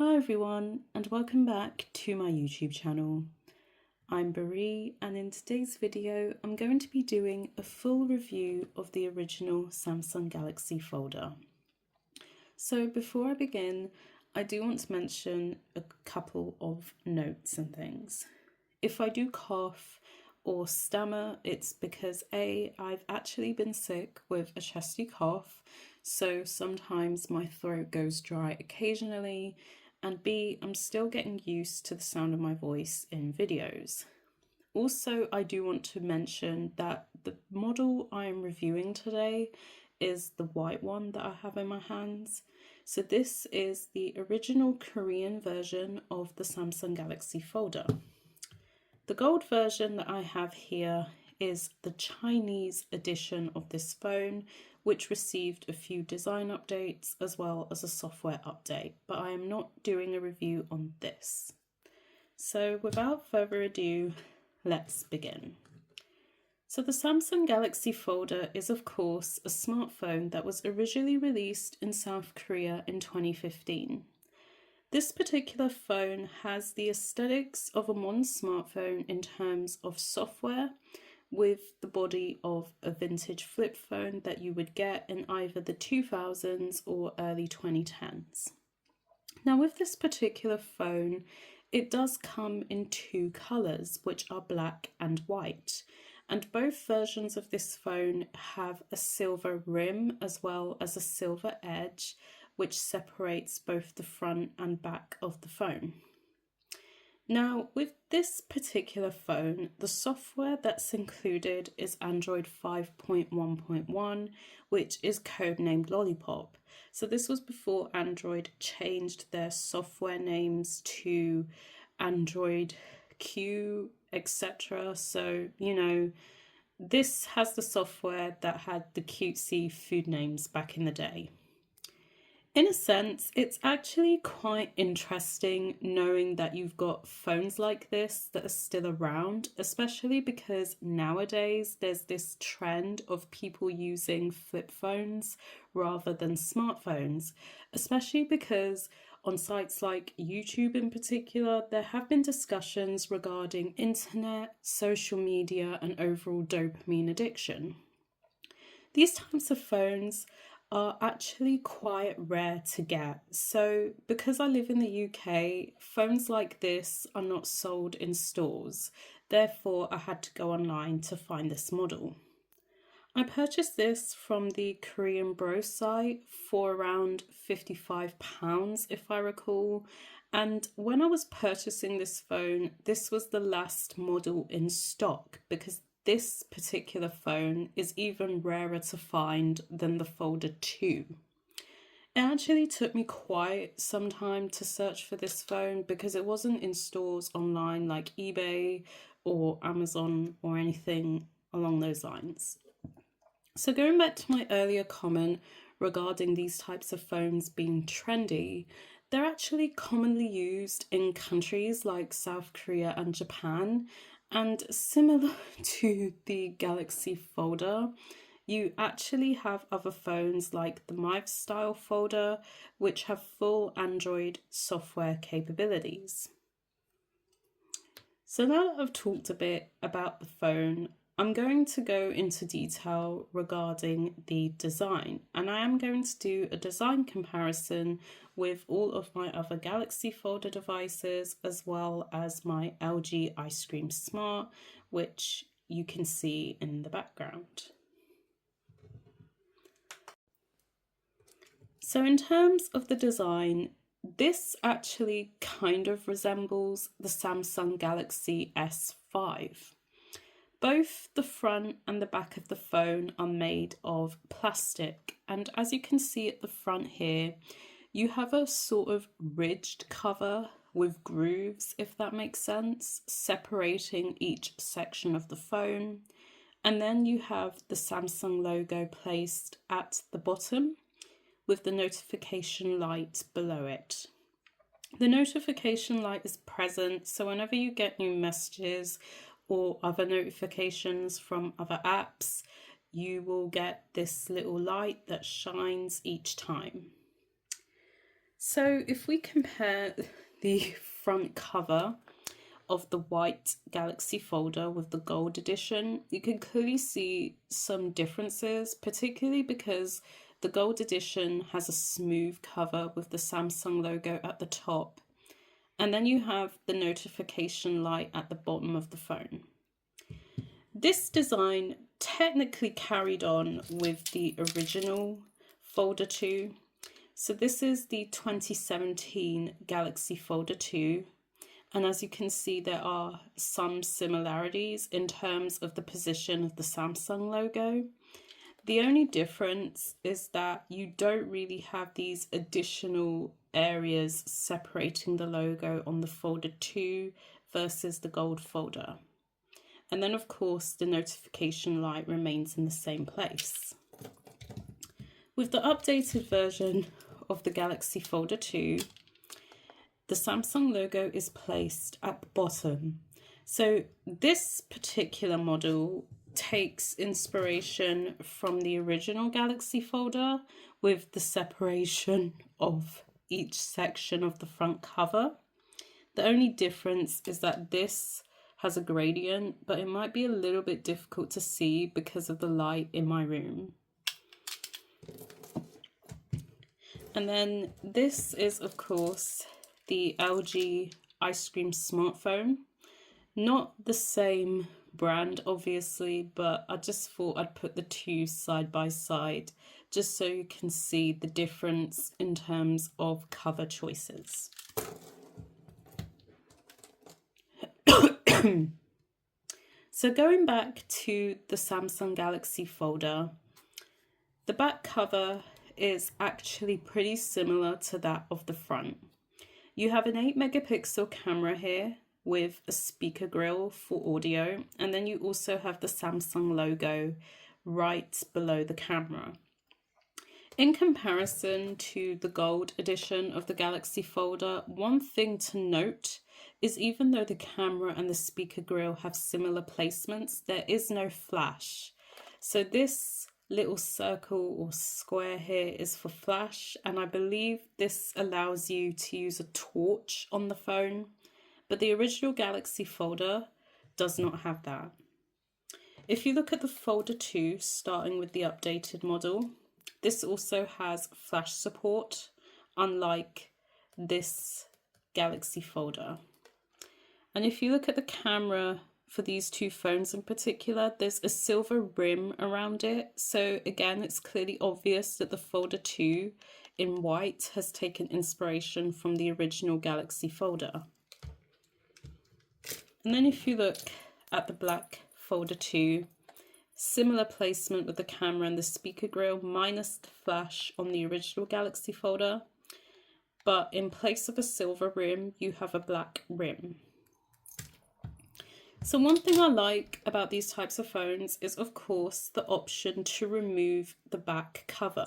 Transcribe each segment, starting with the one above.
Hi everyone, and welcome back to my YouTube channel. I'm Bari, and in today's video I'm going to be doing a full review of the original Samsung Galaxy folder. So before I begin, I do want to mention a couple of notes and things. If I do cough or stammer, it's because I've actually been sick with a chesty cough, so sometimes my throat goes dry occasionally, and B, I'm still getting used to the sound of my voice in videos. Also, I do want to mention that the model I'm reviewing today is the white one that I have in my hands. So this is the original Korean version of the Samsung Galaxy folder. The gold version that I have here is the Chinese edition of this phone, which received a few design updates as well as a software update, but I am not doing a review on this. So without further ado, let's begin. So the Samsung Galaxy folder is of course a smartphone that was originally released in South Korea in 2015. This particular phone has the aesthetics of a modern smartphone in terms of software, with the body of a vintage flip phone that you would get in either the 2000s or early 2010s. Now with this particular phone, it does come in two colours, which are black and white. And both versions of this phone have a silver rim as well as a silver edge, which separates both the front and back of the phone. Now, with this particular phone, the software that's included is Android 5.1.1, which is codenamed Lollipop. So this was before Android changed their software names to Android Q, etc. So, this has the software that had the cutesy food names back in the day. In a sense, it's actually quite interesting knowing that you've got phones like this that are still around, especially because nowadays there's this trend of people using flip phones rather than smartphones, especially because on sites like YouTube in particular, there have been discussions regarding internet, social media, and overall dopamine addiction. These types of phones are actually quite rare to get. So because I live in the UK, phones like this are not sold in stores. Therefore, I had to go online to find this model. I purchased this from the Korean Bro site for around £55, if I recall. And when I was purchasing this phone, this was the last model in stock because this particular phone is even rarer to find than the Folder 2. It actually took me quite some time to search for this phone because it wasn't in stores online like eBay or Amazon or anything along those lines. So going back to my earlier comment regarding these types of phones being trendy, they're actually commonly used in countries like South Korea and Japan. And similar to the Galaxy folder, you actually have other phones like the Mive style folder, which have full Android software capabilities. So now that I've talked a bit about the phone, I'm going to go into detail regarding the design, and I am going to do a design comparison with all of my other Galaxy folder devices as well as my LG Ice Cream Smart, which you can see in the background. So in terms of the design, this actually kind of resembles the Samsung Galaxy S5. Both the front and the back of the phone are made of plastic, and as you can see at the front here, you have a sort of ridged cover with grooves, if that makes sense, separating each section of the phone. And then you have the Samsung logo placed at the bottom with the notification light below it. The notification light is present, so whenever you get new messages or other notifications from other apps, you will get this little light that shines each time. So if we compare the front cover of the white Galaxy folder with the gold edition, you can clearly see some differences, particularly because the gold edition has a smooth cover with the Samsung logo at the top, and then you have the notification light at the bottom of the phone. This design technically carried on with the original Folder 2. So this is the 2017 Galaxy Folder 2. And as you can see, there are some similarities in terms of the position of the Samsung logo. The only difference is that you don't really have these additional areas separating the logo on the Folder 2 versus the gold folder. And then of course the notification light remains in the same place. With the updated version of the Galaxy Folder 2, the Samsung logo is placed at the bottom. So this particular model takes inspiration from the original Galaxy folder with the separation of each section of the front cover. The only difference is that this has a gradient, but it might be a little bit difficult to see because of the light in my room. And then this is of course the LG Ice Cream smartphone. Not the same brand obviously, but I just thought I'd put the two side by side just so you can see the difference in terms of cover choices. So going back to the Samsung Galaxy folder, the back cover is actually pretty similar to that of the front. You have an 8 megapixel camera here with a speaker grill for audio, and then you also have the Samsung logo right below the camera. In comparison to the gold edition of the Galaxy folder, one thing to note is even though the camera and the speaker grill have similar placements, there is no flash. So this little circle or square here is for flash, and I believe this allows you to use a torch on the phone, but the original Galaxy folder does not have that. If you look at the Folder 2, starting with the updated model, this also has flash support, unlike this Galaxy folder. And if you look at the camera for these two phones in particular, there's a silver rim around it. So again, it's clearly obvious that the Folder 2 in white has taken inspiration from the original Galaxy folder. And then if you look at the black Folder 2, similar placement with the camera and the speaker grill minus the flash on the original Galaxy folder, but in place of a silver rim, you have a black rim. So one thing I like about these types of phones is of course the option to remove the back cover.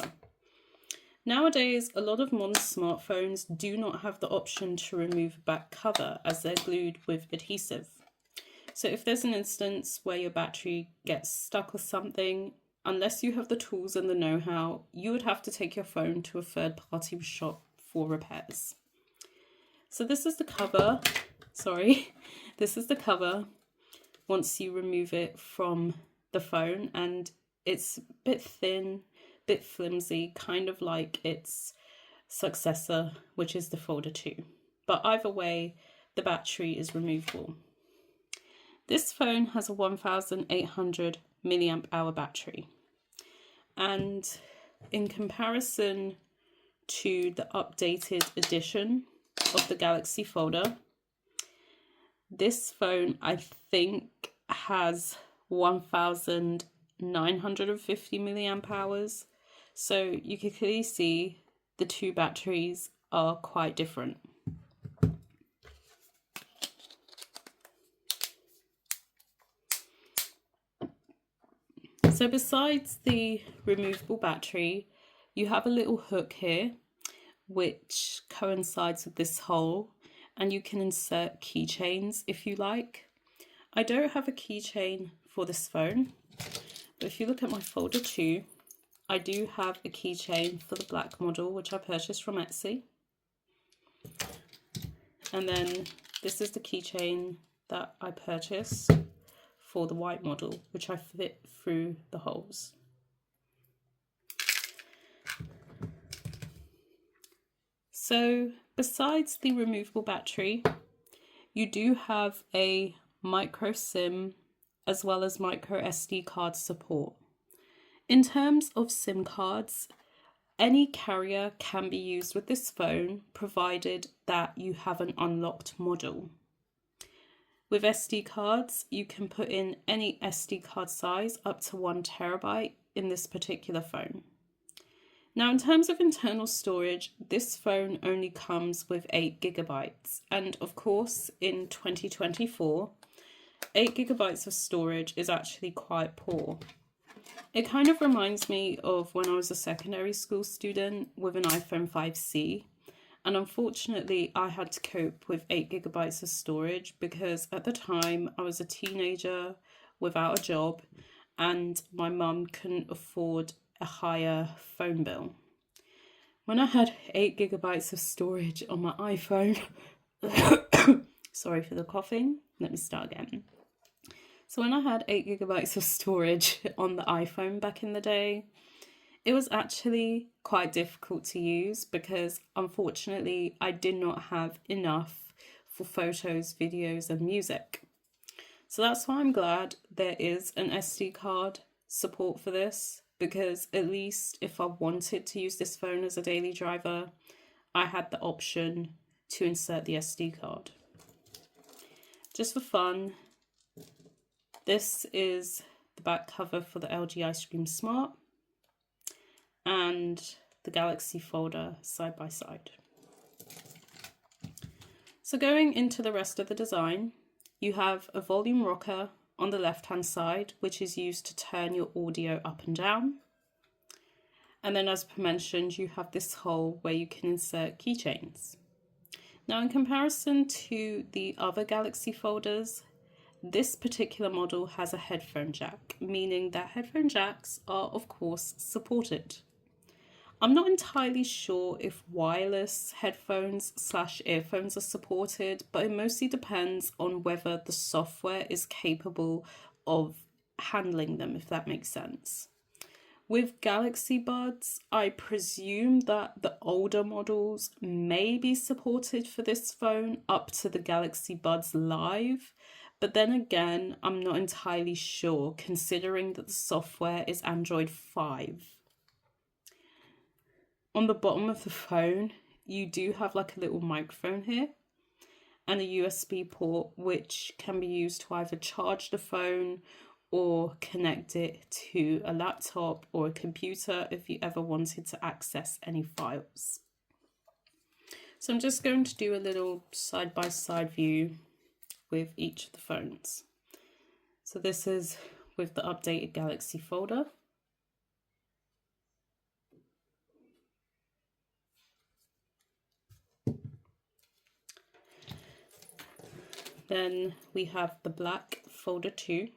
Nowadays, a lot of modern smartphones do not have the option to remove a back cover as they're glued with adhesive. So if there's an instance where your battery gets stuck or something, unless you have the tools and the know-how, you would have to take your phone to a third-party shop for repairs. So this is the cover. This is the cover once you remove it from the phone, and it's a bit thin, bit flimsy, kind of like its successor, which is the Folder 2. But either way, the battery is removable. This phone has a 1800 milliamp hour battery, and in comparison to the updated edition of the Galaxy folder, this phone I think has 1950 milliamp hours. So you can clearly see the two batteries are quite different. So besides the removable battery, you have a little hook here which coincides with this hole, and you can insert keychains if you like. I don't have a keychain for this phone, but if you look at my Folder 2, I do have a keychain for the black model, which I purchased from Etsy. And then this is the keychain that I purchased for the white model, which I fit through the holes. So besides the removable battery, you do have a micro SIM as well as micro SD card support. In terms of SIM cards, any carrier can be used with this phone provided that you have an unlocked model. With SD cards, you can put in any SD card size up to 1 TB in this particular phone. Now, in terms of internal storage, this phone only comes with 8 GB, and of course, in 2024, 8 GB of storage is actually quite poor. It kind of reminds me of when I was a secondary school student with an iPhone 5C, and unfortunately I had to cope with 8 GB of storage because at the time I was a teenager without a job and my mum couldn't afford a higher phone bill. When I had 8 GB of storage on my iPhone, sorry for the coughing, let me start again. So when I had 8 GB of storage on the iPhone back in the day, it was actually quite difficult to use because unfortunately I did not have enough for photos, videos and music. So that's why I'm glad there is an SD card support for this, because at least if I wanted to use this phone as a daily driver, I had the option to insert the SD card. Just for fun, this is the back cover for the LG Ice Cream Smart and the Galaxy Folder side by side. So going into the rest of the design, you have a volume rocker on the left hand side, which is used to turn your audio up and down. And then as mentioned, you have this hole where you can insert keychains. Now in comparison to the other Galaxy folders, this particular model has a headphone jack, meaning that headphone jacks are of course supported. I'm not entirely sure if wireless headphones / earphones are supported, but it mostly depends on whether the software is capable of handling them, if that makes sense. With Galaxy Buds, I presume that the older models may be supported for this phone up to the Galaxy Buds Live, but then again, I'm not entirely sure considering that the software is Android 5. On the bottom of the phone, you do have like a little microphone here and a USB port which can be used to either charge the phone or connect it to a laptop or a computer if you ever wanted to access any files. So I'm just going to do a little side-by-side view with each of the phones. So this is with the updated Galaxy Folder. Then we have the black Folder 2.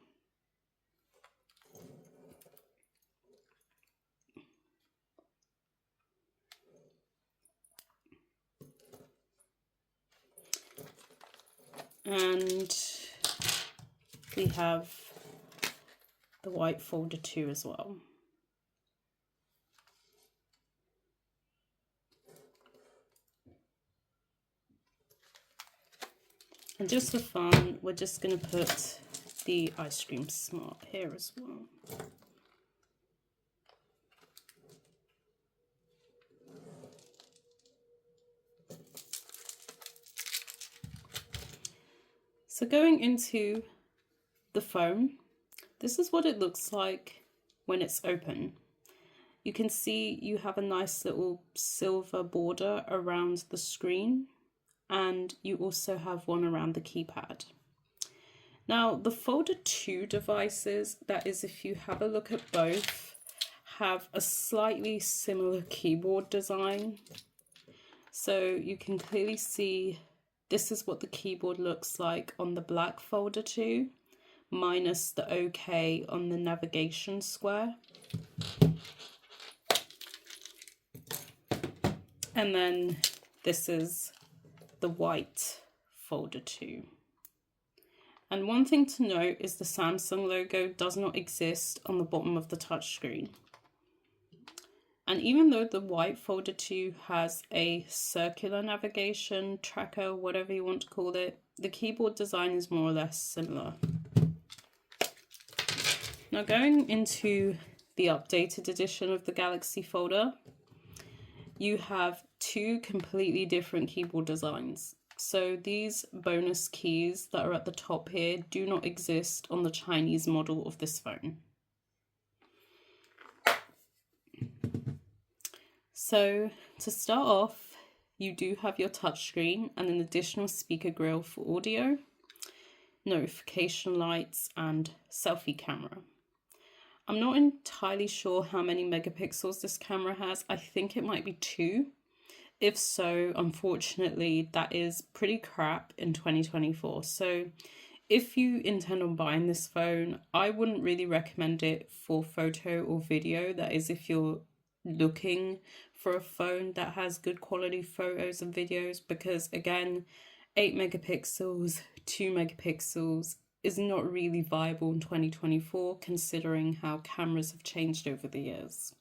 And we have the white Folder 2 as well. And just for fun, we're just going to put the Ice Cream Smart here as well. So going into the phone, this is what it looks like when it's open. You can see you have a nice little silver border around the screen, and you also have one around the keypad. Now the Folder 2 devices, that is if you have a look at both, have a slightly similar keyboard design. So you can clearly see this is what the keyboard looks like on the black Folder 2, minus the OK on the navigation square. And then this is the white Folder 2. And one thing to note is the Samsung logo does not exist on the bottom of the touchscreen. And even though the white Folder 2 has a circular navigation tracker, whatever you want to call it, the keyboard design is more or less similar. Now going into the updated edition of the Galaxy Folder, you have two completely different keyboard designs. So these bonus keys that are at the top here do not exist on the Chinese model of this phone. So to start off, you do have your touchscreen and an additional speaker grill for audio, notification lights, and selfie camera. I'm not entirely sure how many megapixels this camera has. I think it might be 2. If so, unfortunately, that is pretty crap in 2024. So if you intend on buying this phone, I wouldn't really recommend it for photo or video. That is, if you're looking for a phone that has good quality photos and videos, because again, 8 megapixels, 2 megapixels is not really viable in 2024, considering how cameras have changed over the years.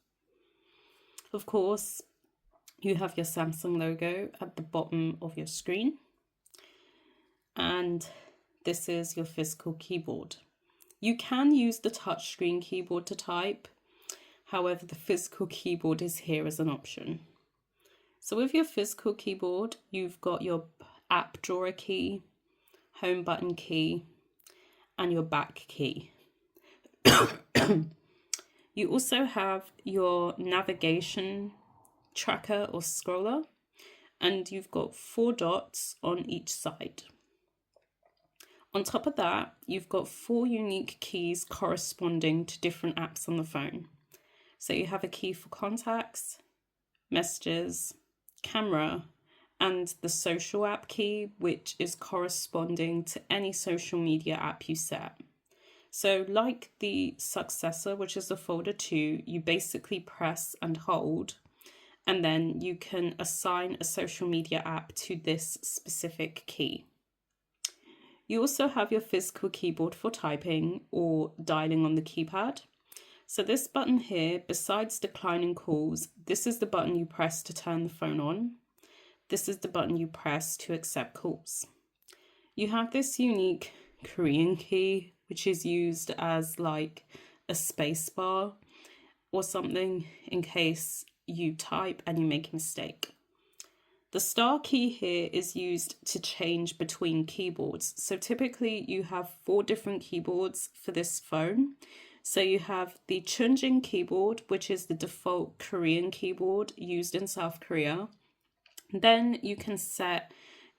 Of course, you have your Samsung logo at the bottom of your screen, and this is your physical keyboard. You can use the touchscreen keyboard to type, however the physical keyboard is here as an option. So with your physical keyboard, you've got your app drawer key, home button key, and your back key. You also have your navigation tracker or scroller, and you've got 4 dots on each side. On top of that, you've got 4 unique keys corresponding to different apps on the phone. So you have a key for contacts, messages, camera, and the social app key, which is corresponding to any social media app you set. So like the successor, which is the Folder 2, you basically press and hold, and then you can assign a social media app to this specific key. You also have your physical keyboard for typing or dialing on the keypad. So this button here, besides declining calls, this is the button you press to turn the phone on. This is the button you press to accept calls. You have this unique Korean key, which is used as like a space bar or something in case you type and you make a mistake. The star key here is used to change between keyboards. So typically you have 4 different keyboards for this phone. So you have the Chunjin keyboard, which is the default Korean keyboard used in South Korea. Then you can set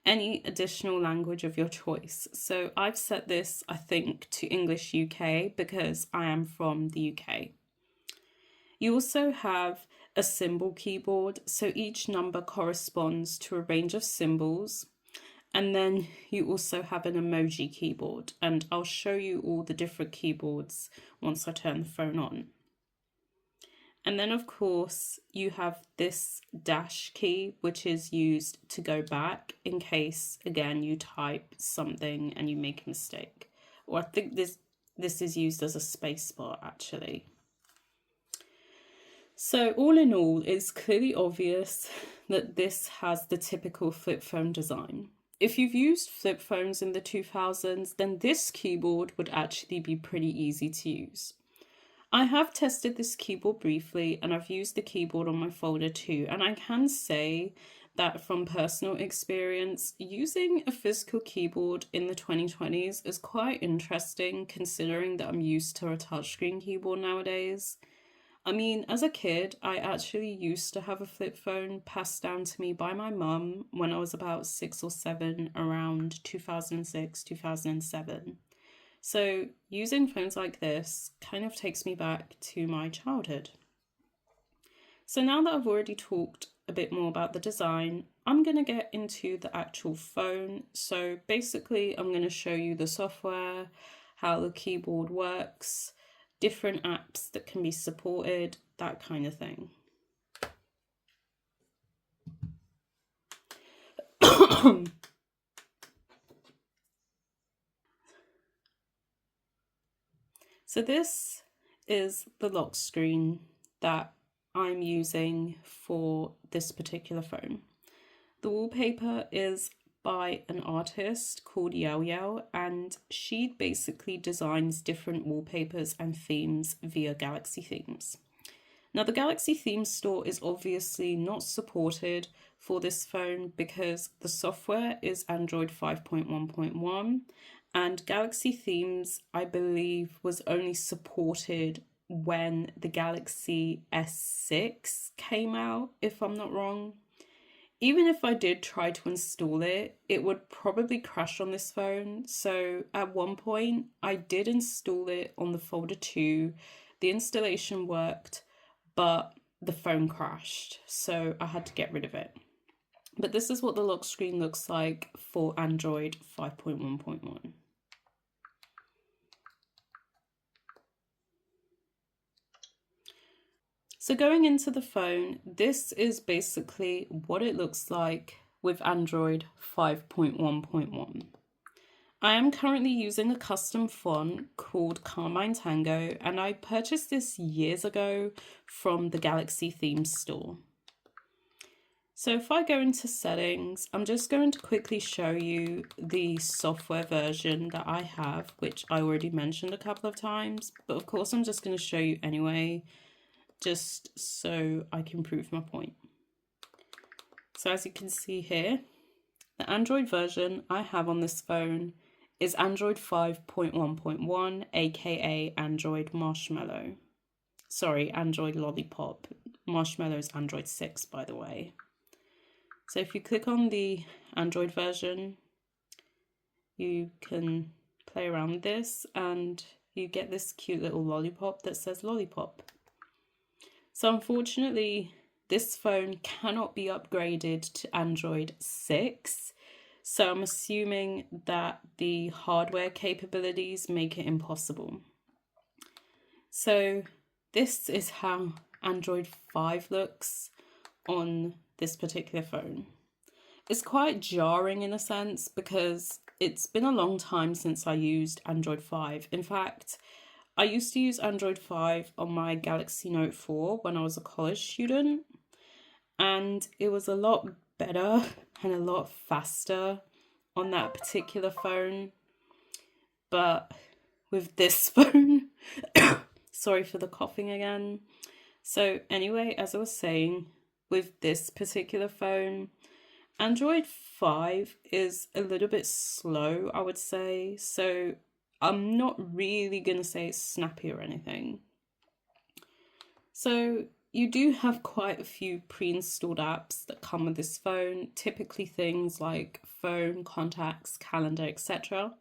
any additional language of your choice. So I've set this, I think, to English UK because I am from the UK. You also have a symbol keyboard, so each number corresponds to a range of symbols. And then you also have an emoji keyboard, and I'll show you all the different keyboards once I turn the phone on. And then of course you have this dash key, which is used to go back in case, again, you type something and you make a mistake. Or I think this is used as a space bar actually. So all in all, it's clearly obvious that this has the typical flip phone design. If you've used flip phones in the 2000s, then this keyboard would actually be pretty easy to use. I have tested this keyboard briefly, and I've used the keyboard on my Folder 2, and I can say that from personal experience, using a physical keyboard in the 2020s is quite interesting, considering that I'm used to a touchscreen keyboard nowadays. I mean, as a kid, I actually used to have a flip phone passed down to me by my mum when I was about 6 or 7, around 2006, 2007. So using phones like this kind of takes me back to my childhood. So now that I've already talked a bit more about the design, I'm going to get into the actual phone. So basically, I'm going to show you the software, how the keyboard works, different apps that can be supported, that kind of thing. So this is the lock screen that I'm using for this particular phone. The wallpaper is by an artist called Yao Yao, and she basically designs different wallpapers and themes via Galaxy Themes. Now, the Galaxy Themes store is obviously not supported for this phone because the software is Android 5.1.1, and Galaxy Themes, I believe, was only supported when the Galaxy S6 came out, if I'm not wrong. Even if I did try to install it, it would probably crash on this phone. So at one point, I did install it on the Folder 2. The installation worked, but the phone crashed, so I had to get rid of it. But this is what the lock screen looks like for Android 5.1.1. So going into the phone, this is basically what it looks like with Android 5.1.1. I am currently using a custom font called Carmine Tango, and I purchased this years ago from the Galaxy Themes store. So if I go into settings, I'm just going to quickly show you the software version that I have, which I already mentioned a couple of times, but of course I'm just going to show you anyway, just so I can prove my point. So as you can see here, the Android version I have on this phone is Android 5.1.1, aka Android Marshmallow. Sorry, Android Lollipop. Marshmallow is Android 6, by the way. So if you click on the Android version, you can play around with this and you get this cute little lollipop that says Lollipop. So unfortunately, this phone cannot be upgraded to Android 6. So I'm assuming that the hardware capabilities make it impossible. So this is how Android 5 looks on this particular phone. It's quite jarring in a sense because it's been a long time since I used Android 5. In fact, I used to use Android 5 on my Galaxy Note 4 when I was a college student, and it was a lot better and a lot faster on that particular phone. But with this phone, sorry for the coughing again. So anyway, as I was saying, with this particular phone, Android 5 is a little bit slow, I would say. So I'm not really going to say it's snappy or anything. So you do have quite a few pre-installed apps that come with this phone, typically things like phone, contacts, calendar, etc.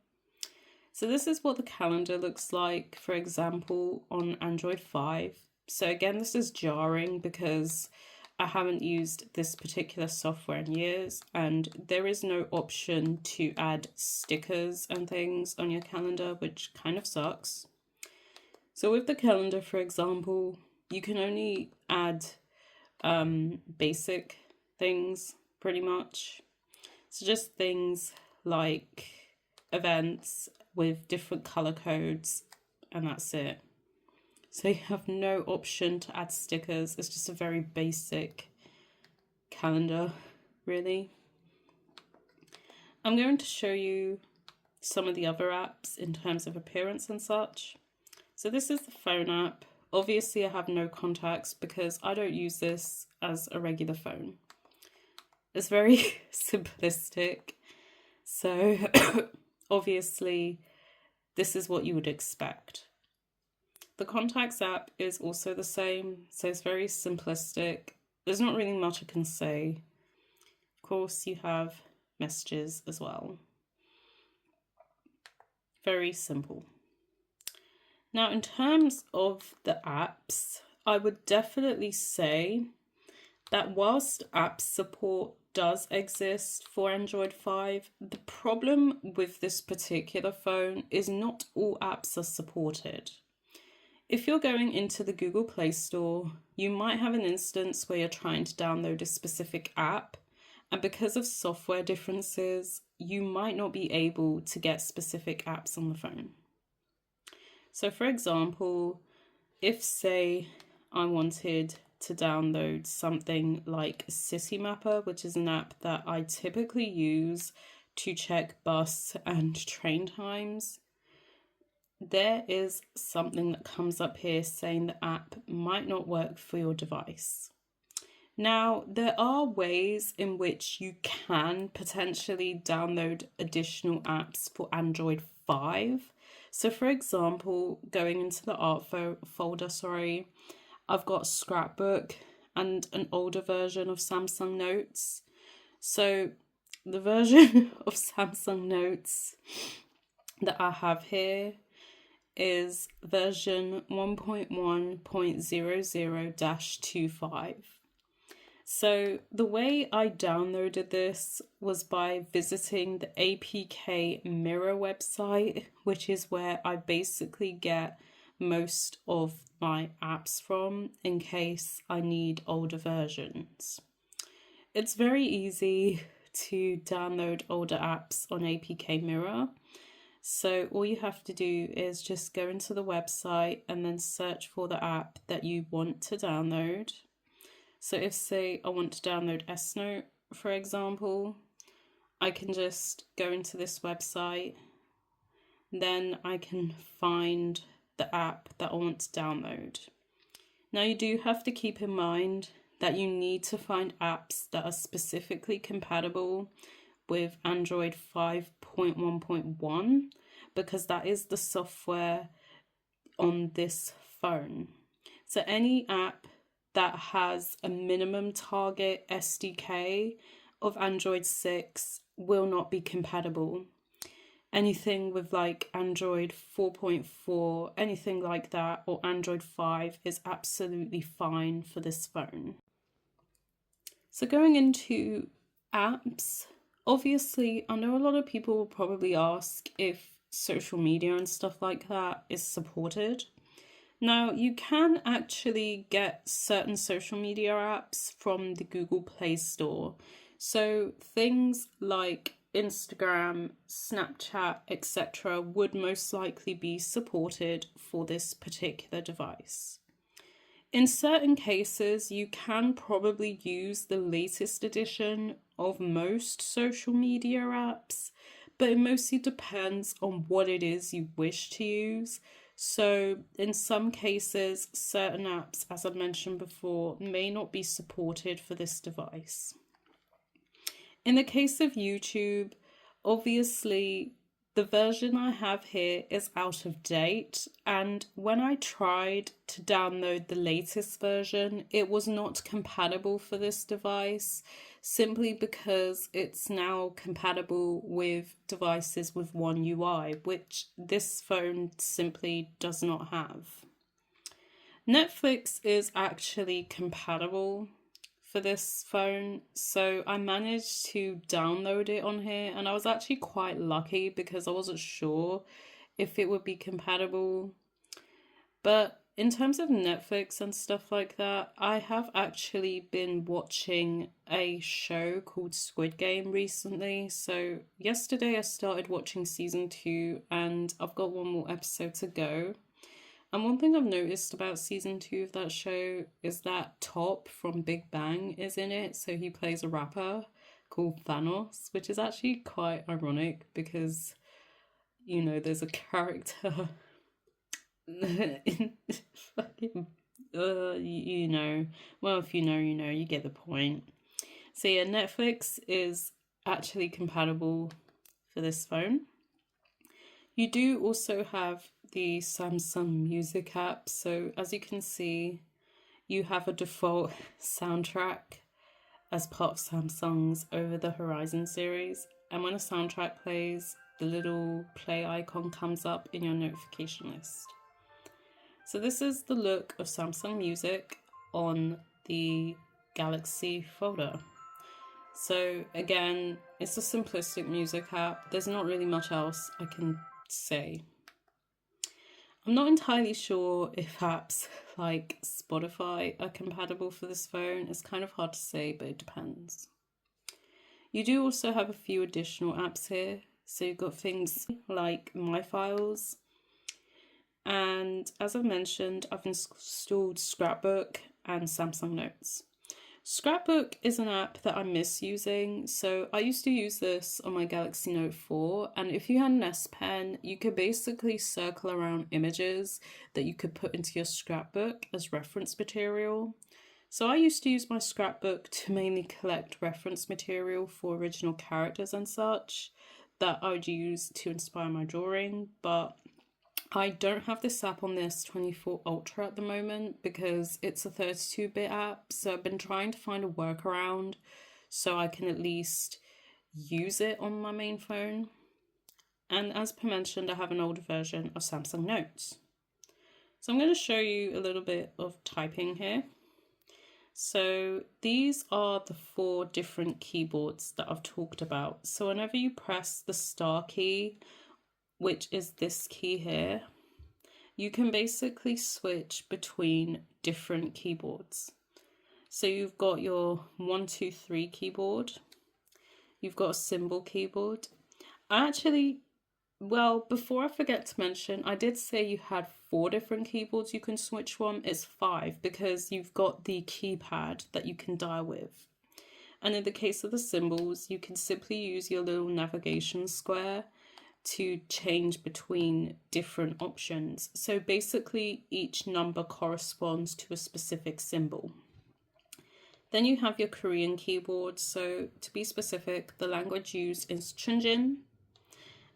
So this is what the calendar looks like, for example, on Android 5. So again, this is jarring because I haven't used this particular software in years, and there is no option to add stickers and things on your calendar, which kind of sucks. So with the calendar, for example, you can only add basic things pretty much. So just things like events with different color codes, and that's it. So you have no option to add stickers. It's just a very basic calendar, really. I'm going to show you some of the other apps in terms of appearance and such. So this is the phone app. Obviously I have no contacts because I don't use this as a regular phone. It's very simplistic. So obviously this is what you would expect. The contacts app is also the same, so it's very simplistic. There's not really much I can say. Of course, you have messages as well. Very simple. Now, in terms of the apps, I would definitely say that whilst app support does exist for Android 5, the problem with this particular phone is not all apps are supported. If you're going into the Google Play Store, you might have an instance where you're trying to download a specific app, and because of software differences, you might not be able to get specific apps on the phone. So for example, if say I wanted to download something like Citymapper, which is an app that I typically use to check bus and train times, there is something that comes up here saying the app might not work for your device. Now, there are ways in which you can potentially download additional apps for Android 5. So for example, going into the art folder, I've got Scrapbook and an older version of Samsung Notes. So the version of Samsung Notes that I have here is version 1.1.00-25. So the way I downloaded this was by visiting the APK Mirror website, which is where I basically get most of my apps from in case I need older versions. It's very easy to download older apps on APK Mirror. So all you have to do is just go into the website and then search for the app that you want to download. So if say I want to download S-Note, for example, I can just go into this website, then I can find the app that I want to download. Now you do have to keep in mind that you need to find apps that are specifically compatible with Android 5.1.1 because that is the software on this phone. So any app that has a minimum target SDK of Android 6 will not be compatible. Anything with like Android 4.4, anything like that, or Android 5 is absolutely fine for this phone. So going into apps, obviously, I know a lot of people will probably ask if social media and stuff like that is supported. Now, you can actually get certain social media apps from the Google Play Store. So things like Instagram, Snapchat, etc. would most likely be supported for this particular device. In certain cases, you can probably use the latest edition of most social media apps, but it mostly depends on what it is you wish to use. So in some cases, certain apps, as I mentioned before, may not be supported for this device. In the case of YouTube, obviously the version I have here is out of date, and when I tried to download the latest version, it was not compatible for this device, simply because it's now compatible with devices with One UI, which this phone simply does not have. Netflix is actually compatible for this phone, so I managed to download it on here, and I was actually quite lucky because I wasn't sure if it would be compatible. But in terms of Netflix and stuff like that, I have actually been watching a show called Squid Game recently. So yesterday I started watching season 2 and I've got one more episode to go. And one thing I've noticed about season 2 of that show is that Top from Big Bang is in it. So he plays a rapper called Thanos, which is actually quite ironic because, you know, there's a character in fucking, you know, well, if you know, you know, you get the point. So yeah, Netflix is actually compatible for this phone. You do also have the Samsung Music app. So as you can see, you have a default soundtrack as part of Samsung's Over the Horizon series. And when a soundtrack plays, the little play icon comes up in your notification list. So this is the look of Samsung Music on the Galaxy folder. So again, it's a simplistic music app. There's not really much else I can say. I'm not entirely sure if apps like Spotify are compatible for this phone. It's kind of hard to say, but it depends. You do also have a few additional apps here. So you've got things like My Files. And as I mentioned, I've installed Scrapbook and Samsung Notes. Scrapbook is an app that I miss using. So I used to use this on my Galaxy Note 4, and if you had an S Pen, you could basically circle around images that you could put into your scrapbook as reference material. So I used to use my scrapbook to mainly collect reference material for original characters and such that I would use to inspire my drawing, but I don't have this app on the S24 Ultra at the moment because it's a 32-bit app, so I've been trying to find a workaround so I can at least use it on my main phone. And as per mentioned, I have an older version of Samsung Notes. So I'm going to show you a little bit of typing here. So these are the 4 different keyboards that I've talked about. So whenever you press the star key, which is this key here, you can basically switch between different keyboards. So you've got your 1, 2, 3 keyboard, you've got a symbol keyboard. Before I forget to mention, I did say you had 4 different keyboards you can switch from. It's 5 because you've got the keypad that you can dial with. And in the case of the symbols, you can simply use your little navigation square to change between different options. So basically each number corresponds to a specific symbol. Then you have your Korean keyboard. So to be specific, the language used is Chunjin.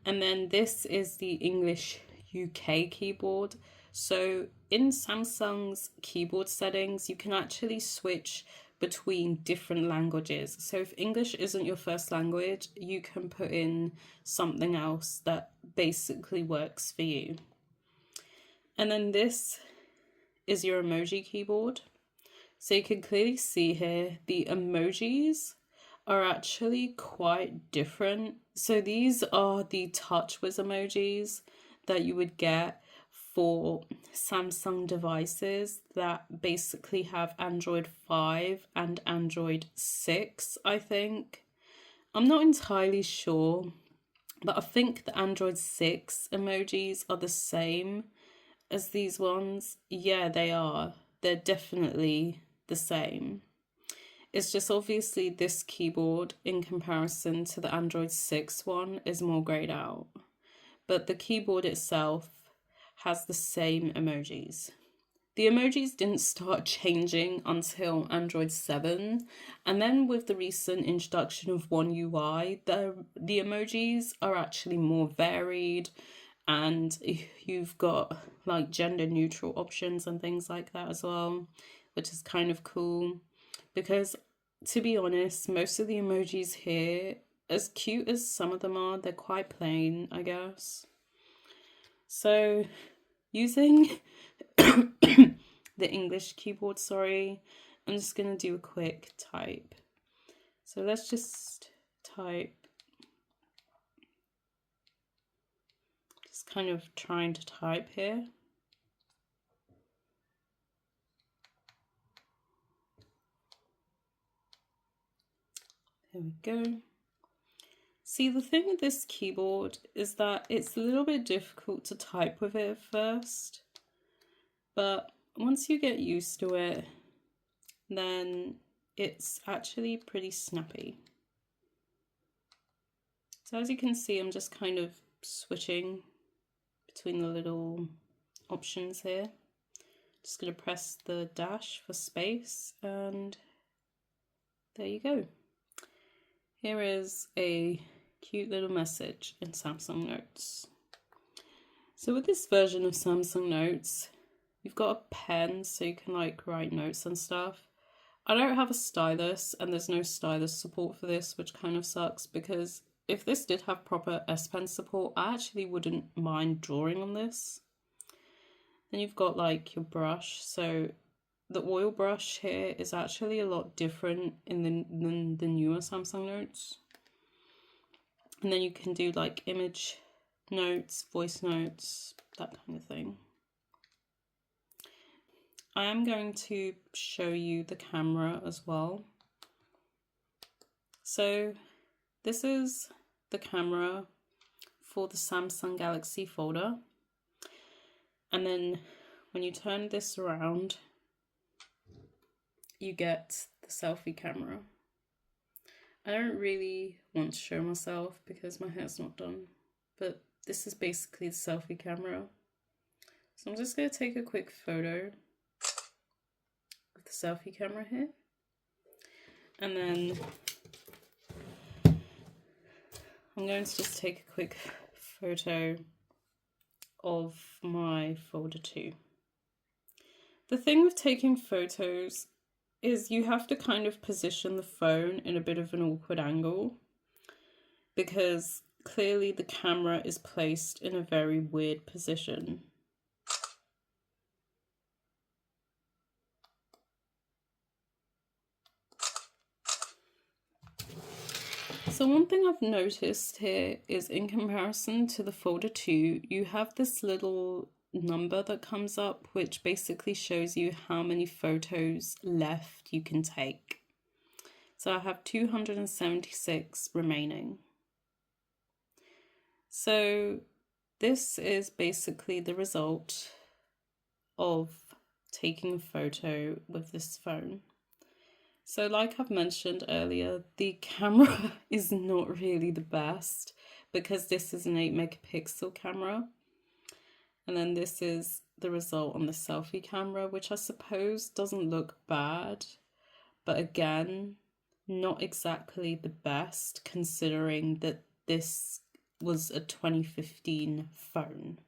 And then this is the English UK keyboard. So in Samsung's keyboard settings, you can actually switch between different languages. So if English isn't your first language, you can put in something else that basically works for you. And then this is your emoji keyboard. So you can clearly see here the emojis are actually quite different. So these are the TouchWiz emojis that you would get for Samsung devices that basically have Android 5 and Android 6, I think. I'm not entirely sure, but I think the Android 6 emojis are the same as these ones. Yeah, they are. They're definitely the same. It's just obviously this keyboard in comparison to the Android 6 one is more grayed out. But the keyboard itself has the same emojis. The emojis didn't start changing until Android 7, and then with the recent introduction of One UI, the emojis are actually more varied, and you've got like gender neutral options and things like that as well, which is kind of cool. Because to be honest, most of the emojis here, as cute as some of them are, they're quite plain, I guess. So using the English keyboard, I'm just going to do a quick type. So let's just type, just kind of trying to type here. There we go. See, the thing with this keyboard is that it's a little bit difficult to type with it at first, but once you get used to it, then it's actually pretty snappy. So as you can see, I'm just kind of switching between the little options here. Just going to press the dash for space, and there you go. Here is a cute little message in Samsung Notes. So with this version of Samsung Notes, you've got a pen so you can like write notes and stuff. I don't have a stylus, and there's no stylus support for this, which kind of sucks, because if this did have proper S Pen support, I actually wouldn't mind drawing on this. Then you've got like your brush. So the oil brush here is actually a lot different than the newer Samsung Notes. And then you can do like image notes, voice notes, that kind of thing. I am going to show you the camera as well. So this is the camera for the Samsung Galaxy Folder. And then when you turn this around, you get the selfie camera. I don't really want to show myself because my hair's not done, but this is basically the selfie camera. So I'm just going to take a quick photo of the selfie camera here. And then I'm going to just take a quick photo of my folder 2. The thing with taking photos is you have to kind of position the phone in a bit of an awkward angle because clearly the camera is placed in a very weird position. So one thing I've noticed here is in comparison to the folder 2, you have this little number that comes up which basically shows you how many photos left you can take. So I have 276 remaining. So this is basically the result of taking a photo with this phone. So like I've mentioned earlier, the camera is not really the best because this is an 8 megapixel camera. And then this is the result on the selfie camera, which I suppose doesn't look bad, but again, not exactly the best considering that this was a 2015 phone.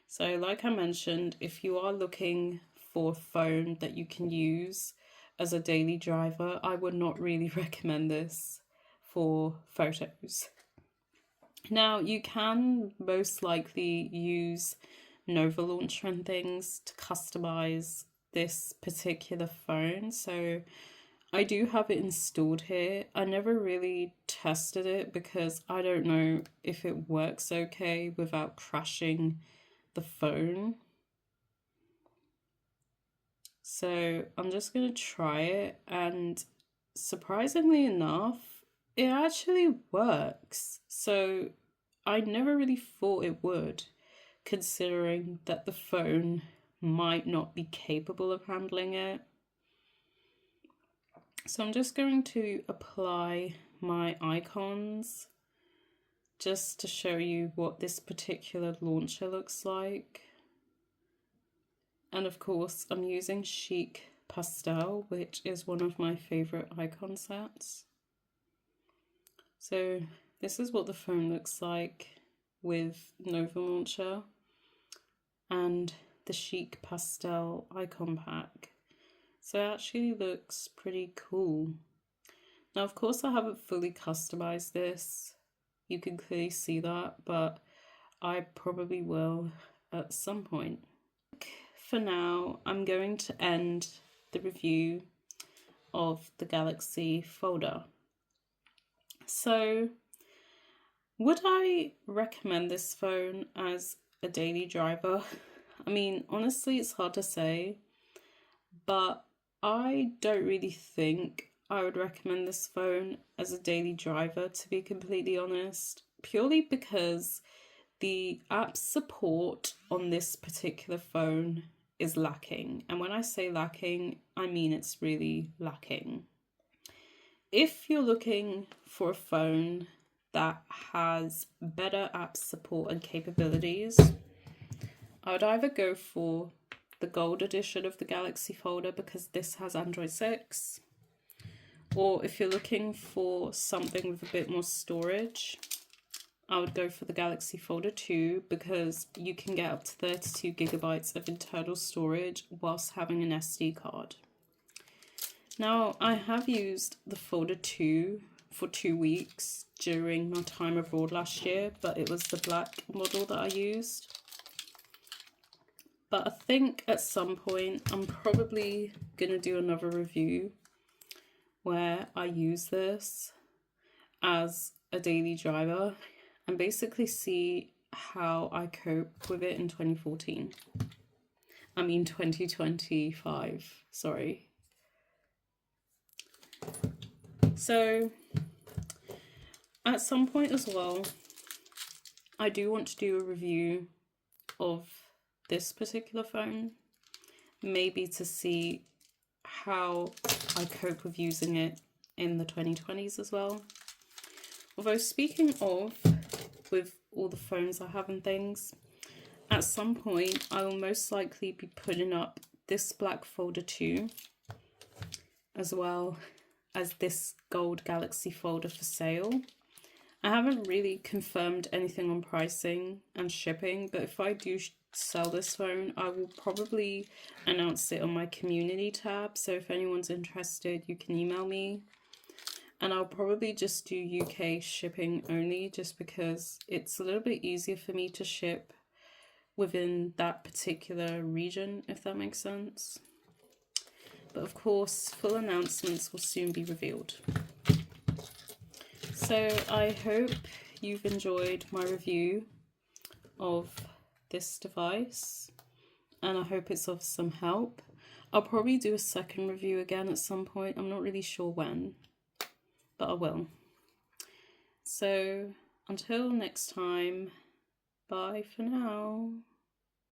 So like I mentioned, if you are looking for a phone that you can use as a daily driver, I would not really recommend this for photos. Now, you can most likely use Nova Launcher and things to customize this particular phone. So I do have it installed here. I never really tested it because I don't know if it works okay without crashing the phone. So I'm just going to try it, and surprisingly enough, it actually works. So I never really thought it would, considering that the phone might not be capable of handling it. So I'm just going to apply my icons just to show you what this particular launcher looks like. And of course, I'm using Chic Pastel, which is one of my favorite icon sets. So this is what the phone looks like with Nova Launcher and the Chic Pastel icon pack. So it actually looks pretty cool. Now, of course, I haven't fully customized this. You can clearly see that, but I probably will at some point. For now, I'm going to end the review of the Galaxy Folder. So, would I recommend this phone as a daily driver? I mean, honestly, it's hard to say, but I don't really think I would recommend this phone as a daily driver, to be completely honest, purely because the app support on this particular phone is lacking. And when I say lacking, I mean it's really lacking. If you're looking for a phone that has better app support and capabilities, I would either go for the gold edition of the Galaxy Folder because this has Android 6, or if you're looking for something with a bit more storage, I would go for the Galaxy Folder 2 because you can get up to 32 gigabytes of internal storage whilst having an SD card. Now, I have used the Folder 2 for 2 weeks during my time abroad last year, but it was the black model that I used. But I think at some point I'm probably going to do another review where I use this as a daily driver and basically see how I cope with it in 2014. I mean 2025, sorry. So at some point as well, I do want to do a review of this particular phone, maybe to see how I cope with using it in the 2020s as well. Although speaking of, with all the phones I have and things, at some point I will most likely be putting up this black folder 2 as well as this gold Galaxy folder for sale. I haven't really confirmed anything on pricing and shipping, but if I do sell this phone, I will probably announce it on my community tab, so if anyone's interested you can email me. And I'll probably just do UK shipping only, just because it's a little bit easier for me to ship within that particular region, if that makes sense. But of course, full announcements will soon be revealed. So I hope you've enjoyed my review of this device, and I hope it's of some help. I'll probably do a second review again at some point. I'm not really sure when, but I will. So until next time, bye for now.